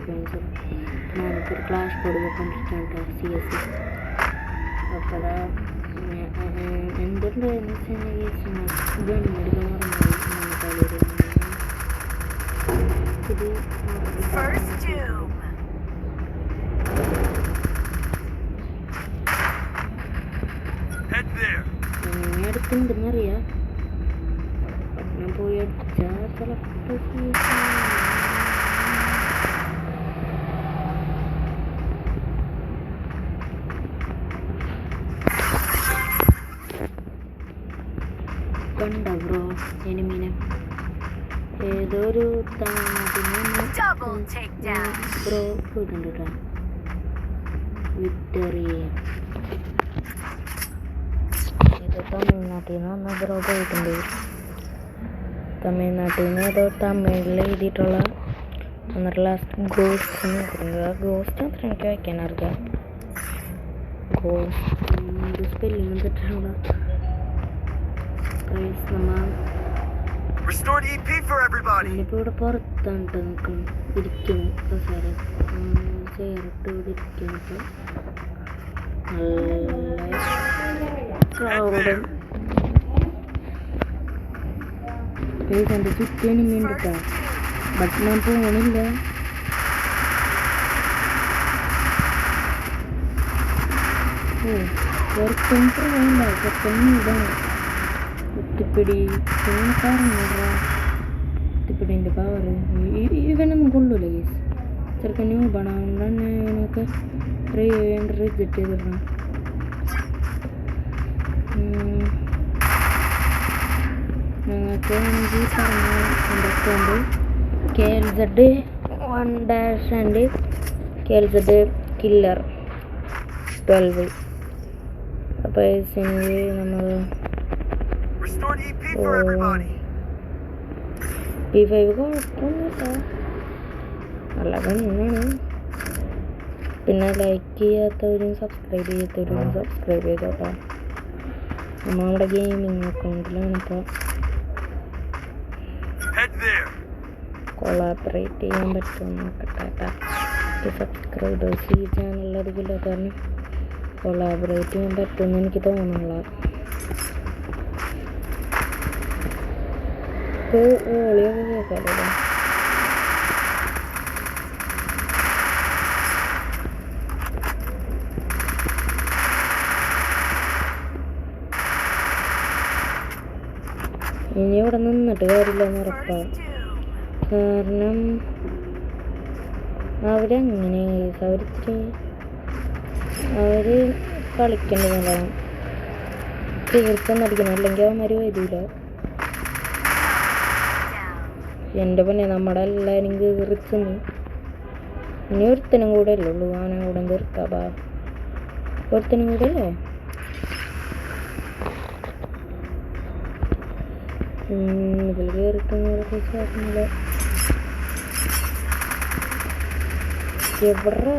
Friends. ഞാനിപ്പോൾ clash code പോയിക്കൊണ്ടിരിക്കുകയാണ് CS. അപ്പോൾ എന്തുണ്ടായെന്ന് വെച്ചാൽ ഗൺ എടുക്കാൻ പറഞ്ഞു. അടുത്തുണ്ടെന്നറിയാം. ഞാൻ പോയി അടിച്ചാൽ ചിലപ്പോൾ കണ്ട ബ്രോ എനിമീനെ ഏതൊരു ബ്രോ പോയിട്ടുണ്ട് കേട്ടോ. വിക്ടറി ഏതോ തമിഴ്നാട്ടിൽ നിന്ന് വന്ന ബ്രോ പോയിട്ടുണ്ട്. തമിഴ്നാട്ടിൽ നിന്ന് ഏതോ തമിഴിൽ എഴുതിയിട്ടുള്ള എന്നിട്ട് ലാസ്റ്റ് ഗോസ്റ്റ് നോക്കുന്നത്. ഗോസ്റ്റ് അത്ര എനിക്ക് വയ്ക്കാൻ അറിയാം. ഗോസ്റ്റ് സ്പെല്ലിങ് തെറ്റുള്ള നമ്മളിപ്പോൾ ഇവിടെ പുറത്താണ്ട് നമുക്ക് ഇരിക്കുന്നു. കസേര ചേർട്ട് ഇവിടെ ഇരിക്കുന്നു. നല്ല ക്രൗഡും എൻ്റെ ചുറ്റും വേണ്ടിട്ടാ. ബട്ട് ഞാൻ പോകണില്ല. ചെറുപ്പം വേണ്ട ചെറുപ്പം കുത്തിപ്പിടി കുത്തിപ്പിടിൻ്റെ പവർ ഇവനൊന്നും കൊള്ളൂല കേസ്. ചെറുക്കൻ ന്യൂബാണ്. അതുകൊണ്ട് തന്നെ ഇവനൊക്കെ റിജക്റ്റ് ചെയ്തിടണം. ഞങ്ങൾക്ക് ആണെങ്കിൽ പറഞ്ഞ എൻ്റെ account KLZ1- and KLZ killer 12. അപ്പോൾ നമ്മൾ P5 കുഴപ്പമൊന്നുമില്ല, നല്ല കണ്ണാണ്. പിന്നെ ലൈക്ക് ചെയ്യാത്തവരും സബ്സ്ക്രൈബ് ചെയ്യാത്തവരും സബ്സ്ക്രൈബ് ചെയ്തോട്ടോ. നമ്മളുടെ ഗെയിമിങ് അക്കൗണ്ടിലാണ് ഇപ്പോൾ കൊളാബറേറ്റ് ചെയ്യാൻ പറ്റുമെന്ന് നോക്കട്ടെ. സബ്സ്ക്രൈബേഴ്സ് ഈ ചാനലിലധികമില്ല, കാരണം കൊളാബറേറ്റ് ചെയ്യാൻ പറ്റുമെന്ന് എനിക്ക് തോന്നുന്നില്ല. ഓളിയൊക്കെ കേൾക്കാമല്ലോ. ഇനി ഇവിടെ നിന്നിട്ട് കാര്യമില്ലെന്ന് ഉറപ്പാണ്. കാരണം അവരങ്ങനെ അവർ കളിക്കേണ്ടതാണ്. തീർച്ചയായും അടിക്കണം, അല്ലെങ്കിൽ അവന്മാർ വരില്ല. എൻ്റെ പിന്നെ നമ്മുടെ എല്ലാവരും കീറിച്ചെന്ന്. ഇനി ഒരുത്തനും കൂടെ അല്ലേ ഉള്ളൂ. അവനെ കൂടെ തീർക്കാ. ഒരുത്തനും കൂടെ അല്ലേ. ഇതിൽ കയറിക്കുന്നവരൊക്കെ ചേർന്നില്ല. എവിടെ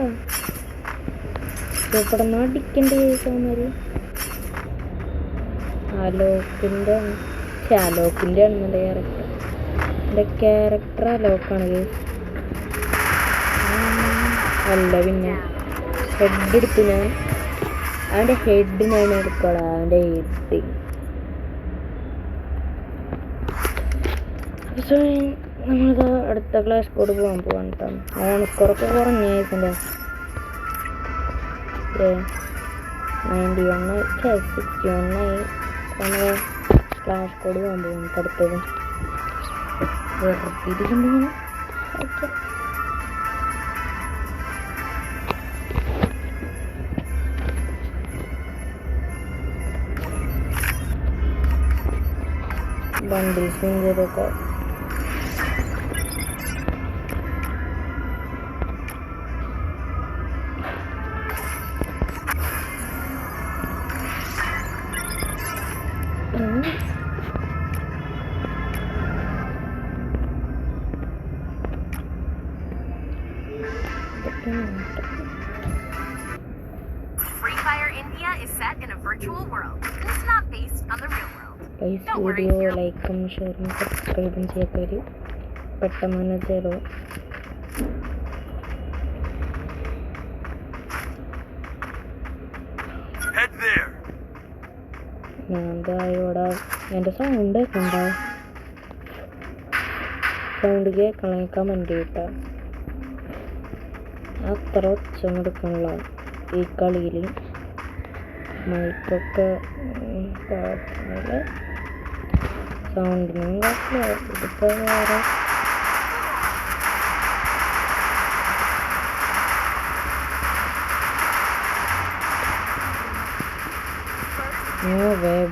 അടിക്കേണ്ട ചോദിച്ചാൽ അലോക്കിൻ്റെ ആണെന്നുണ്ട് ക്യാരക്ടർ. എൻ്റെ ക്യാരക്ടർ അലോക്കാണ് കേസ്. അല്ല പിന്നെ ഹെഡ് എടുത്ത് ഞാൻ അവൻ്റെ ഹെഡ് ഞാൻ എടുത്തോളാം. അവൻ്റെ ഹെഡ് പക്ഷേ നമ്മളിത് അടുത്ത ക്ലാസ് കോഡ് പോകാൻ കേട്ടോ. ഓണക്കുറൊക്കെ കുറഞ്ഞ കേസിൻ്റെ 91 61 നമ്മൾ ക്ലാസ് കോഡ് പോകാൻ പോകും. അടുത്തത് വെറുതെ ഓക്കെ. ബണ്ടിൽസും ചെയ്തൊക്കെ Free Fire India is set in a virtual world. It's not based on the real world. Don't worry. Video ലൈക്കും ഷെയറും സബ്സ്ക്രൈബും ചെയ്യാത്തവർ പെട്ടെന്ന് തന്നെ ചെയ്തോ. എന്തായോടാ എൻ്റെ സൗണ്ട് കേൾക്കണ്ട, സൗണ്ട് കേൾക്കണം കമൻറ്റ് കിട്ടാ. അത്ര ഒച്ച എടുക്കണില്ല ഈ കളിയിൽ. മൈക്കൊക്കെ കുഴപ്പമില്ല, സൗണ്ടിനും കുഴപ്പമില്ല. ഇതിപ്പോൾ വേറെ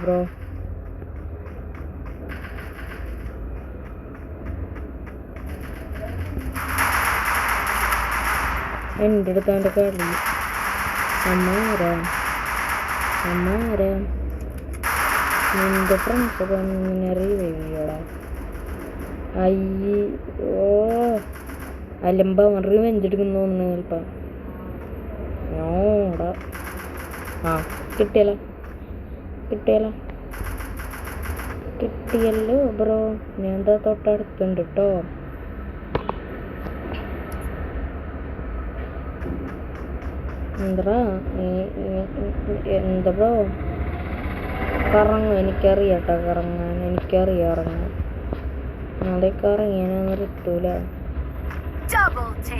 ബ്രോ. എൻ്റെ അടുത്ത് എൻ്റെ കളി അമ്മാരാ നിന്റെ ഫ്രണ്ട്സൊക്കെ ഇങ്ങനെ റിവൈവ്യോടാ. അയ്യോ അലമ്പ റിവെഞ്ച് എടുക്കുന്നു തോന്നുന്നു ചിലപ്പോൾ. നോടാ ആ കിട്ടിയല്ലോ ബ്രോ. ഞാൻ എന്താ തൊട്ടടുത്തുണ്ട് കേട്ടോ. എന്താ ബ്രോ കറങ്ങും? എനിക്കറിയാട്ടോ കറങ്ങാൻ, എനിക്കറിയാം ഇറങ്ങാൻ. അതൊക്കെ ഇറങ്ങിയാനൊന്നും കിട്ടൂല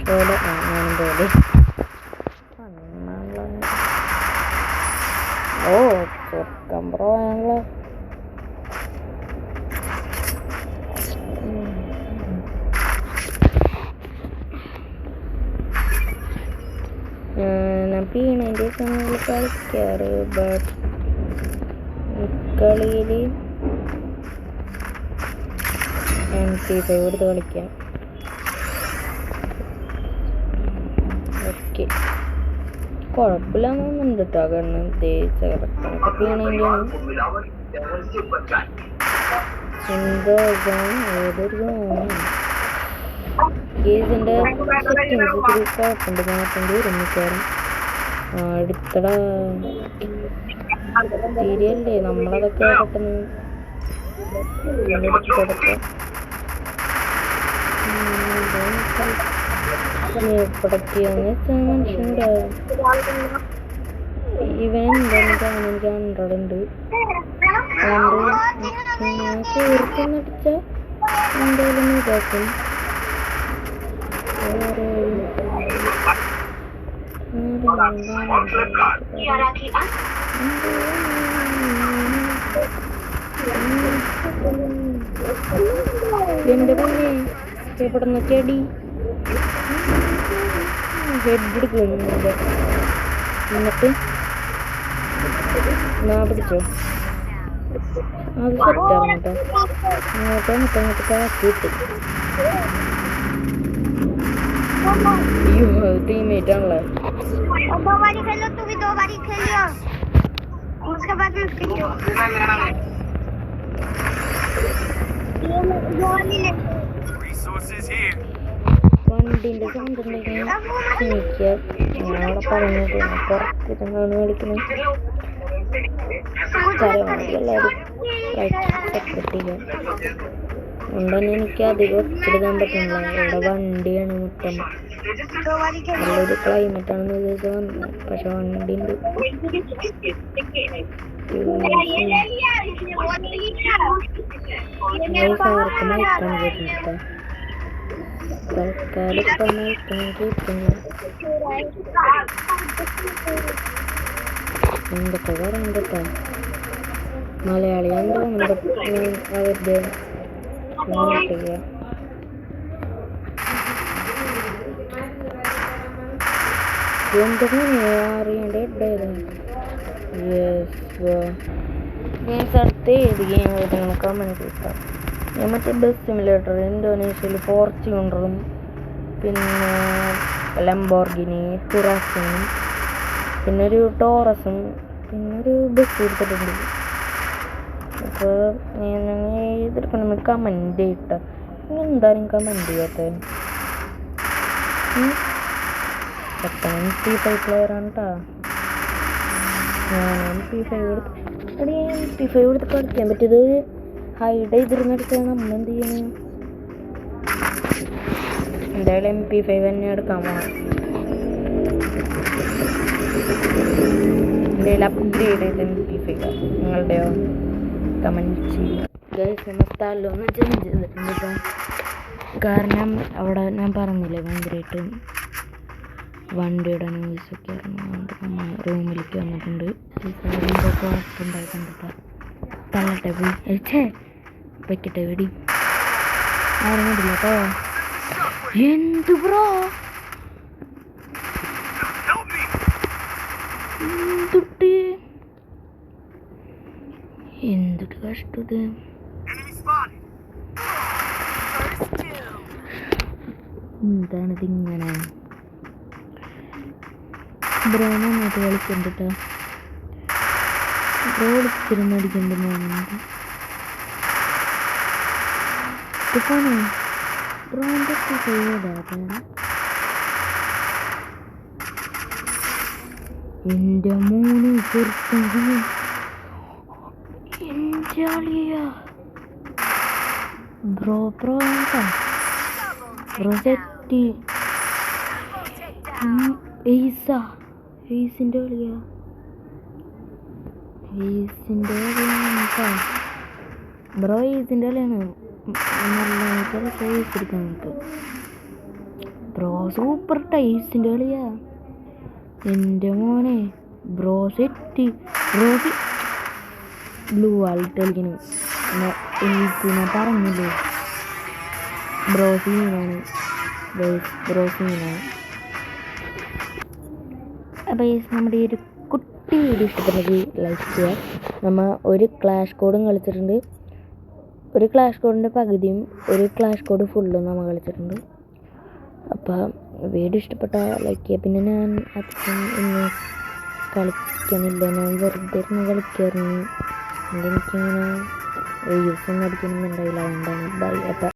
പോലെ. ഞാനും പോലെ ഓ ചെറുക്കം ബ്രോ. ഞങ്ങള് ഞാൻ പീണേൻ്റെ സമയത്ത് കളിക്കാറ്, ബട്ട് കളിയിൽ MP5 എടുത്ത് കളിക്കാം. ഓക്കെ കുഴപ്പമില്ലാന്ന് തോന്നുന്നുണ്ട് കേട്ടോ. കാരണം ചെറുക്കണൊക്കെ പീണേൻ്റെയാണ്. എന്തോ ഏതൊരു ഗേസിൻ്റെ സെറ്റിങ്സ് ഇത്തിരി കുഴപ്പമുണ്ട്, മാറ്റേണ്ടി വരും മിക്കവാറും. അടുത്തടാ ശരിയല്ലേ, നമ്മളതൊക്കെ പെട്ടെന്ന് എടുത്തെടുക്കാം. പ്രൊഡക്റ്റീവെന്ന് വെച്ചാൽ മനുഷ്യനുണ്ട്. ഇവൻ എന്താണെന്ന് എനിക്ക് 100 ഉണ്ട്. അതുകൊണ്ട് ചേർത്തൊന്നടിച്ചാൽ എന്തായാലും ഇതാക്കും. എൻ്റെ തന്നെ എവിടെ നിന്നൊക്കെ അടി ഹെഡ് എടുക്കുന്നില്ല. എന്നിട്ട് പിടിച്ചോ, അത് സെറ്റാണ് കേട്ടോ. അങ്ങോട്ട് കാറ്റിട്ട് ടീമേറ്റ് ആണല്ലേ. വണ്ടിൻ്റെ സൗണ്ട് ഉണ്ടെങ്കിൽ എനിക്ക് ഞങ്ങളവിടെ പറഞ്ഞിട്ട് പുറത്തിരുന്നാണ് കളിക്കുന്നത്. സ്ഥലമാണെങ്കിൽ എല്ലാവരും സപ്പോർട്ട് ചെയ്യാം. അതുകൊണ്ട് തന്നെ എനിക്ക് അധികം ഒത്തിരിടാൻ പറ്റുന്നില്ല. ഇവിടെ വണ്ടിയാണ് മുറ്റം. നല്ലൊരു ക്ലൈമറ്റാണെന്ന് വിചാരിച്ച് വന്നത്, പക്ഷെ വണ്ടി ഉണ്ട്. ആർക്കും മയക്കാൻ വരുന്നുണ്ടോ? തൽക്കാലം ഇപ്പം മയക്കാൻ കേൾക്കുന്നു. എന്തൊക്കെ പറയണ്ടോ, മലയാളിയാന്ന് തോന്നുന്നുണ്ട് അവരുടെ എന്തെങ്കിലും അറിയേണ്ട ഇട്ടായിരുന്നു. അടുത്ത് ഏത് ഗെയിം നിങ്ങൾ കമൻറ്റ് കിട്ടാം. ഞാൻ മറ്റേ ബസ് സിമുലേറ്റർ ഇന്തോനേഷ്യയിൽ ഫോർച്യൂണറും പിന്നെ ലംബോർഗിനി ഹിറാസിനും പിന്നെ ഒരു ടോറസും പിന്നെ ഒരു ബസ് എടുത്തിട്ടുണ്ട്. അപ്പോൾ ഞാൻ ഏതെടുക്കണം കമൻറ്റ് ചെയ്യട്ടോ. എന്തായാലും കമൻറ്റ് ചെയ്യാത്ത MP5 പ്ലെയറാണ് കേട്ടോ. ഞാൻ MP5 എടുത്ത് കളിക്കാൻ പറ്റിയത് ഹൈഡ് ചെയ്തിരുന്നെടുക്കാൻ നമ്മൾ എന്ത് ചെയ്യണം? എന്തായാലും MP5 തന്നെ എടുക്കാൻ പോകണം. എൻ്റെ അപ്ഗ്രേഡ് ചെയ്ത് MP5 നിങ്ങളുടെയോ കമൻറ്റ് ചെയ്യുക. ഗൈസ് നമ്മൾ സ്ഥലമൊന്ന് ചേഞ്ച് ചെയ്തിട്ടുണ്ട് കേട്ടോ. കാരണം അവിടെ ഞാൻ പറഞ്ഞില്ലേ ഭയങ്കരമായിട്ട് വണ്ടിയുടെ ന്യൂസൊക്കെ ഇറങ്ങുന്നുണ്ട്. നമ്മൾ റൂമിലേക്ക് വന്നിട്ടുണ്ട്. ഉണ്ടായിട്ടുണ്ട് കേട്ടോ. തള്ളട്ടെ പോയി അയച്ചേ വെക്കട്ടെ വെടി അറിഞ്ഞിട്ടില്ല കേട്ടോ. എന്ത് ബ്രോ എന്തുട്ടി എന്തൊരു കഷ്ടത്. എന്താണിതിങ്ങനെ ബ്രോ നന്നായിട്ട് കളിക്കുന്നുണ്ട് കേട്ടോ. ബ്രോ കളിച്ചിരുന്ന് അടിക്കുന്നുണ്ട് ബ്രോൻ്റെ എൻ്റെ മോന് ചെറുപ്പം എൻ്റെ അളിയാ ബ്രോ സെറ്റി എയ്സിൻ്റെ കളിയാ ബ്രോ എയ്സിൻ്റെ കളിയാണ്. നല്ല സൈസ് എടുക്കാൻ നമുക്ക് ബ്രോ സൂപ്പർ ടൈസിൻ്റെ കളിയാ എൻ്റെ മോനെ. ബ്രോ സെറ്റി ബ്ലൂ ആയിട്ട് കളിക്കണം. എയ്സിനെ പറഞ്ഞില്ലേ ബ്രോ സീനാണ്. അപ്പോൾ നമ്മുടെ ഈ ഒരു കുട്ടി വീഡിയോ ഇഷ്ടപ്പെട്ടത് ലൈക്ക് ചെയ്യുക. നമ്മൾ ഒരു ക്ലാഷ് കോഡും കളിച്ചിട്ടുണ്ട്. ഒരു ക്ലാഷ് കോഡിൻ്റെ പകുതിയും ഒരു ക്ലാഷ് കോഡ് ഫുള്ളും നമ്മൾ കളിച്ചിട്ടുണ്ട്. അപ്പോൾ വീഡിയോ ഇഷ്ടപ്പെട്ടാൽ ലൈക്ക് ചെയ്യുക. പിന്നെ ഞാൻ അധികം ഇന്ന് കളിക്കുന്നില്ല, ഞാൻ വെറുതെ ഇരുന്ന് കളിക്കായിരുന്നു. എനിക്കിങ്ങനെ റീൽസൊന്നും അടിക്കണമെന്നുണ്ടായില്ല, അതുകൊണ്ടാണ് ബൈ. അപ്പം